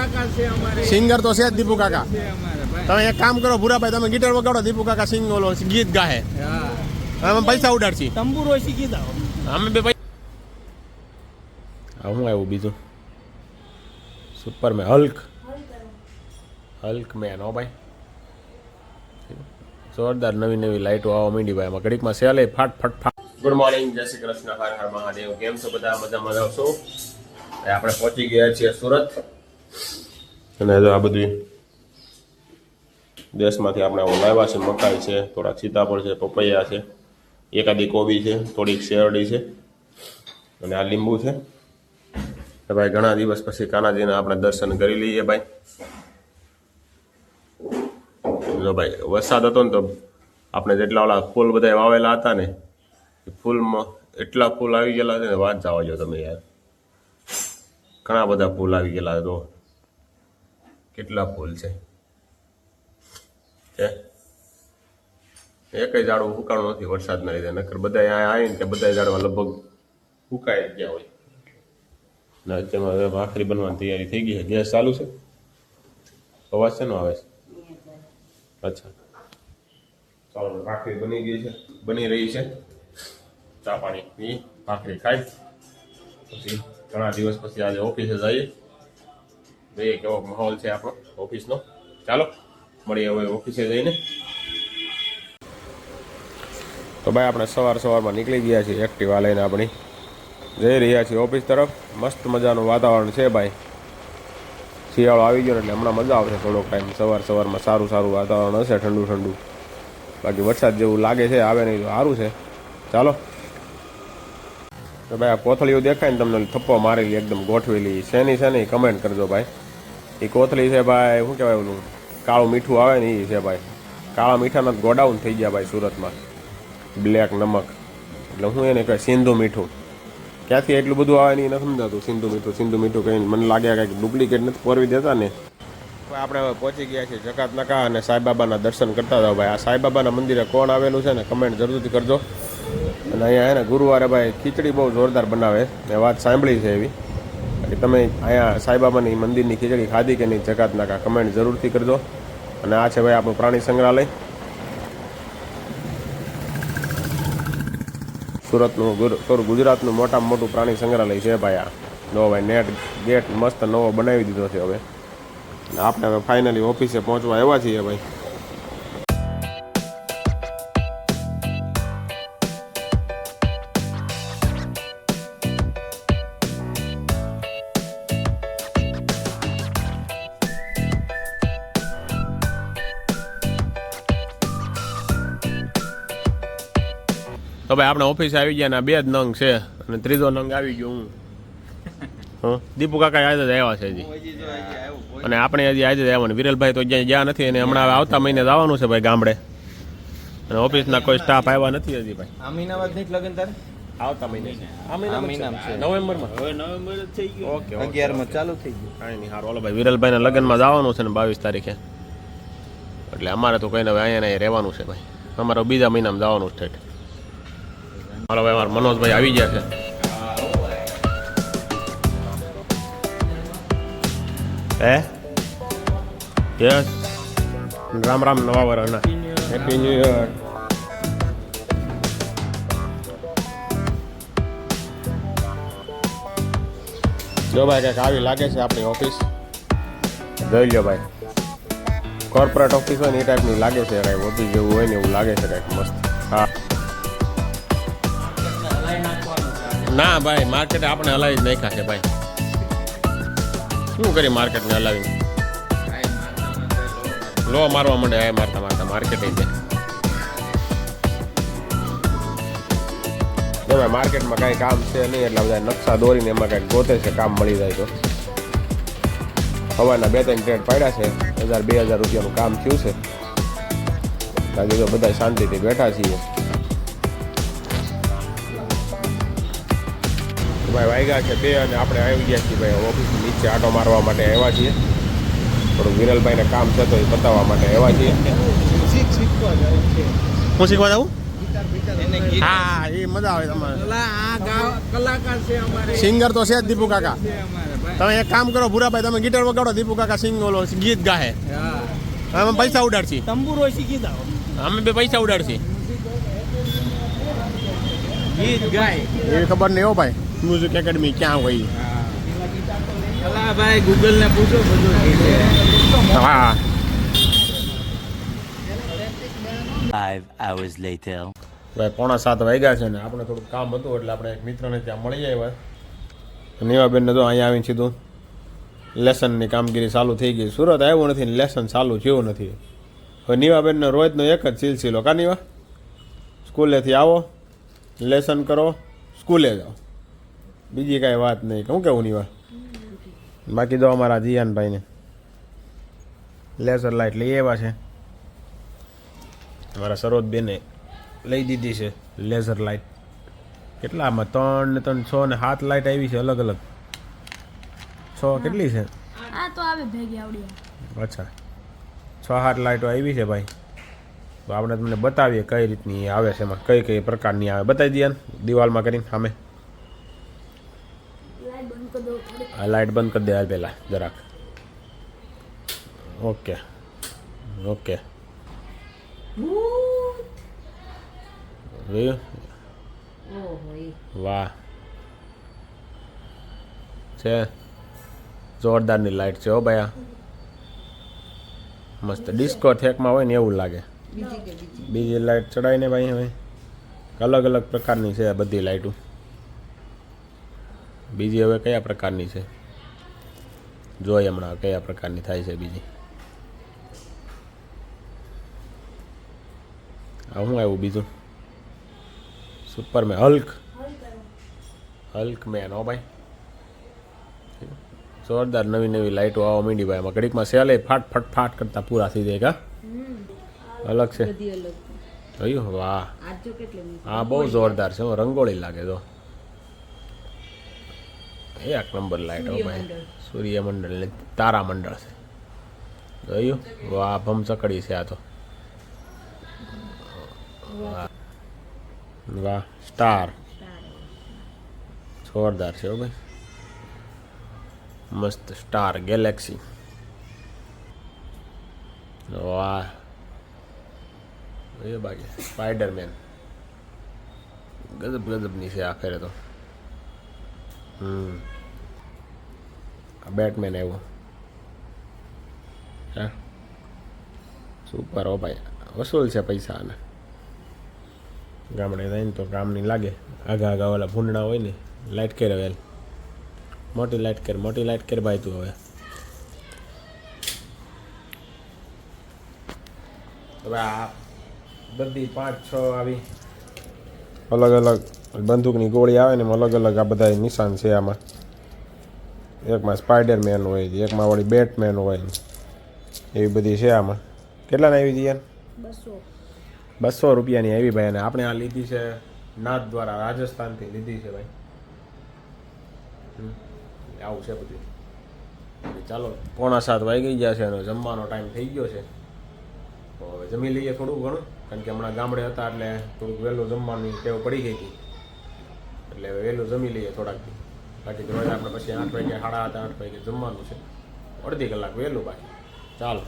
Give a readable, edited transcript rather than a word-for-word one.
કલાકાર છે અમારે. સિંગર તો છે જ દીપુ કાકા. તમે એક કામ કરો ભૂરાભાઈ, તમે ગિટાર વગાડો, દીપુ કાકા સિંગ ઓલો ગીત ગાહે. અમે પૈસા ઉડાડશી. તંબુરો શીખી જાઓ. અમે બે હું આવ્યું બીજું સુપરમેન હલ્ક મેન. હો ભાઈ જોરદાર નવી નવી લાઈટો આવવા માંડી ભાઈ. આમાં ઘડીકમાં સેલે ફાટ ફટ ફાટ. ગુડ મોર્નિંગ, જય શ્રી કૃષ્ણ, હર હર મહાદેવ. કેમ છો બધા? મજામાં આવશો? આપણે પહોંચી ગયા છીએ સુરત. અને જો આ બધું દેશમાંથી આપણે લાવ્યા છે. મકાઈ છે, થોડાક સીતાફળ છે, પપૈયા છે, એકાદી કોબી છે, થોડીક શેરડી છે અને આ લીંબુ છે. ભાઈ ઘણા દિવસ પછી કાનાજીને આપણે દર્શન કરી લઈએ ભાઈ. જો ભાઈ વરસાદ હતો ને તો આપણે જેટલા ઓલા ફૂલ બધા વાવેલા હતા ને એ ફૂલમાં એટલા ફૂલ આવી ગયેલા છે ને વાત જવા જો તમે યાર. ઘણા બધા ફૂલ આવી ગયેલા તો કેટલા ફૂલ છે. એકય ઝાડું ફૂકાણું નથી વરસાદના લીધે. નકર બધા અહીંયા આવીને કે બધા ઝાડવા લગભગ ફૂકાઈ ગયા હોય. ના અત્યારમાં ભાખરી બનવાની તૈયારી થઈ ગઈ છે. ગેસ ચાલુ છે? અવાજ શેનો આવે છે? અચ્છા ચાલો, ભાખરી બની ગઈ છે, બની રહી છે. ચા પાણી પી, ભાખરી ખાઈ પછી ઘણા દિવસ પછી આજે ઓફિસે જઈએ. જોઈએ કેવો માહોલ છે આપણો ઓફિસનો. ચાલો મળીએ હવે ઓફિસે જઈને. તો ભાઈ આપણે સવારમાં નીકળી ગયા છીએ એક્ટિવા લઈને. આપણી જઈ રહ્યા છીએ ઓફિસ તરફ. મસ્ત મજાનું વાતાવરણ છે ભાઈ. શિયાળો આવી ગયો એટલે હમણાં મજા આવશે થોડોક ટાઈમ. સવારમાં સારું વાતાવરણ હશે, ઠંડુ. બાકી વરસાદ જેવું લાગે છે, આવે નહીં તો સારું છે. ચાલો તો ભાઈ આ કોથળીઓ દેખાય ને તમને થપ્પો મારેલી એકદમ ગોઠવેલી શેની છે ને કમેન્ટ કરજો ભાઈ. એ કોથળી છે ભાઈ, શું કહેવાય ઓલું કાળું મીઠું આવે ને એ છે ભાઈ. કાળા મીઠાના ગોડાઉન થઈ ગયા ભાઈ સુરતમાં. બ્લેક નમક એટલે હું એને કહે સિંધુ મીઠું. ક્યાંથી એટલું બધું આવે ને એ નથી સમજાતું. સિંધુ મીઠું કહીને મને લાગે કંઈક ડુપ્લિકેટ નથી પોરવી દેતા ને. આપણે હવે પહોંચી ગયા છીએ જકાત નાકા અને સાંઈબાબાના દર્શન કરતા હતા ભાઈ. આ સાંઈબાબાના મંદિરે કોણ આવેલું છે ને કમેન્ટ જરૂરથી કરજો. અને અહીંયા એને ગુરુવારે ભાઈ ખીચડી બહુ જોરદાર બનાવે મેં વાત સાંભળી છે એવી. એટલે તમે અહીંયા સાંઈબાબાની મંદિરની ખીચડી ખાધી કે નહીં જકાત નાકા કમેન્ટ જરૂરથી કરજો. અને આ છે ભાઈ આપણું પ્રાણી સંગ્રહાલય. ગુજરાતનું મોટામાં મોટું પ્રાણી સંગ્રહાલય છે ભાઈ આ. નવો ભાઈ નેટ ગેટ મસ્ત નવો બનાવી દીધો છે હવે. આપણે હવે ફાઇનલી ઓફિસે પહોંચવા આવ્યા છીએ ભાઈ. તો ભાઈ આપણે ઓફિસે આવી ગયા ને 2 જ નંગ છે અને ત્રીજો નંગ આવી ગયો હું. દીપુ કાકા આજે જ આવ્યા છે હજી. અને આપણે હજી આજે જ આવ્યા. વિરલભાઈ તો જ્યાં નથી અને હમણાં આવતા મહિને જવાનું છે ભાઈ ગામડે. અને ઓફિસના કોઈ સ્ટાફ આવ્યા નથી હજી ભાઈ. અમીનાબાદ નહીં લગન તારે આવતા મહિને નવેમ્બરમાં. હવે નવેમ્બર જ થઈ ગયું. ઓકે 11 ચાલુ થઈ ગયું. કાંઈ નહીં સારું. ઓલો ભાઈ વિરલભાઈના લગ્નમાં જવાનું છે ને 22 તારીખે. એટલે અમારે તો કઈને હવે અહીંયા રહેવાનું છે ભાઈ. અમારે બીજા મહિનામાં જવાનું છે. મારો ભાઈ અમારા મનોજભાઈ આવી ગયા છે. યસ રામ નવા વર્ષના હેપી ન્યુ યર. જો ભાઈ કંઈક આવી લાગે છે આપણી ઓફિસ. જોઈ લો ભાઈ, કોર્પોરેટ ઓફિસ હોય ને એ ટાઈપની લાગે છે. કાંઈ ઓફિસ જેવું હોય ને એવું લાગે છે કાંઈક મસ્ત. હા ના ભાઈ, માર્કેટ આપણે હલાવી જ નાખ્યા છે ભાઈ. શું કરી માર્કેટને હલાવીને? લો મારવા માંડે આ મારતા માર્કેટ છે. ભાઈ માર્કેટમાં કાંઈ કામ છે નહીં એટલે બધા નકશા દોરીને એમાં કાંઈક ગોતે છે કામ મળી જાય તો. હવાના 2-3 ટ્રેડ પાડ્યા છે. 1000-2000 રૂપિયાનું કામ થયું છે. બાકી તો બધા શાંતિથી બેઠા છીએ ભાઈ. વાગ્યા છે 2 અને આપણે આવી ગયા છીએ ભાઈ ઓફિસ નીચે આટો મારવા માટે આવ્યા છીએ. થોડું વિરલભાઈને કામ છે તો એ બતાવવા માટે આવ્યા છીએ. હું શીખવા જાઉં? હા એ મજા આવે તમારે. કલાકાર છે અમારે. સિંગર તો છે જ દીપુ કાકા. તમે એક કામ કરો ભૂરાભાઈ, તમે ગિટાર વગાડો, દીપુ કાકા સિંગ ઓલો ગીત ગાહે, અમે પૈસા ઉડાડશી. તંબુરો શીખી જાઓ. અમે બે પૈસા ઉડાડશી. ગીત ગાય. એ ખબર નહીં હો ભાઈ, મ્યુઝિક એકેડમી ક્યાં હોય. અલા ભાઈ ગૂગલ ને પૂછો બધું કીધે. હા 5 hours later. ભાઈ 6:45 વાગ્યા છે ને આપણે થોડુંક કામ હતું એટલે આપણે એક મિત્રને ત્યાં મળી આવ્યા. નીવાબેનને તો અહીંયા આવીને સીધું લેસનની કામગીરી ચાલુ થઈ ગઈ. સુરત આવ્યું નથી ને લેસન ચાલુ થયું નથી. હવે નીવાબેનનો રોજનો એક જ સિલસિલો. કા નીવા, સ્કૂલેથી આવો, લેસન કરો, સ્કૂલે જાઓ, બીજી કાંઈ વાત નહીં. શું કેવું નીવા? બાકી તો અમારા જીયાનભાઈને લેસર લાઇટ લઈ આવ્યા છે. અમારા સરોજબેને લઈ દીધી છે લેઝર લાઇટ. કેટલામાં 3 ને 3 6 ને 7 લાઇટ આવી છે અલગ અલગ. 6 કેટલી છે? આ તો આવે ભેગી આવડી. અચ્છા 6-7 લાઇટો આવી છે ભાઈ. તો આપણે તમને બતાવીએ કઈ રીતની આવે છે, એમાં કઈ કઈ પ્રકારની આવે. બતાવી દઈએ દિવાલમાં કરીને સામે. લાઈટ બંધ કરી દો થોડી. આ લાઇટ બંધ કરી દે હાલ પહેલાં જરાક. ઓકે ઓકે વાહ છે, જોરદારની લાઇટ છે હો ભાઈ. આ મસ્ત ડિસ્કો થેકમાં હોય ને એવું લાગે. બીજી લાઇટ ચડાવીને ભાઈ હવે અલગ અલગ પ્રકારની છે આ બધી લાઇટો. બીજી હવે કયા પ્રકારની છે જોઈએ હમણાં કયા પ્રકારની થાય છે બીજી. આ શું આવ્યું બીજું? Superman, Hulk man. હો ભાઈ જોરદાર નવી નવી લાઇટો આવવા માંડી ભાઈ. એમાં ઘડીકમાં સેલે ફાટ ફટ ફાટ કરતા પૂરા થઈ જાય. કા અલગ છે જોયું? વાહ હા બહુ જોરદાર છે. રંગોળી લાગે તો એક નંબર લાઇટ. હો ભાઈ સૂર્યમંડળ ને તારામંડળ છે જોયું? વાહ ભમ ચકડી છે આ તો. વાહ સ્ટાર જોરદાર છે હો ભાઈ. મસ્ત સ્ટાર ગેલેક્સી. વાહ એ બાકી સ્પાઈડરમેન ગજબ ગજબની છે આખરે તો. આ બેટમેન આવ્યું. હા સુપર હો ભાઈ. વસૂલ છે પૈસા આને. ગામડે થઈને તો કામની લાગે. આગા આગા ઓલા ભૂંડણા હોય ને લાઇટ કરે વેલ. મોટી લાઇટ કર ભાઈ તું હવે. હવે આ બધી 5-6 આવી અલગ અલગ બંદૂકની ગોળી આવે ને એમાં અલગ અલગ આ બધા નિશાન છે આમાં. એકમાં સ્પાઈડરમેન હોય, એકમાં વળી બેટમેન હોય, એવી બધી છે આમાં. કેટલાની આવી હતી યાર? 200 રૂપિયાની આવી ભાઈ. અને આપણે આ લીધી છે નાથ દ્વારા, રાજસ્થાનથી લીધી છે ભાઈ. આવું છે બધું. ચાલો 6:45 વાગી ગયા છે અને જમવાનો ટાઈમ થઈ ગયો છે. તો હવે જમી લઈએ થોડું ઘણું, કારણ કે હમણાં ગામડે હતા એટલે થોડુંક વહેલું જમવાની ટેવ પડી ગઈ હતી. એટલે વહેલું જમી લઈએ થોડાક. બાકી રોજ આપણે પછી 8 વાગે 7:30 8 વાગે જમવાનું છે. અડધી કલાક વહેલું બાકી. ચાલો.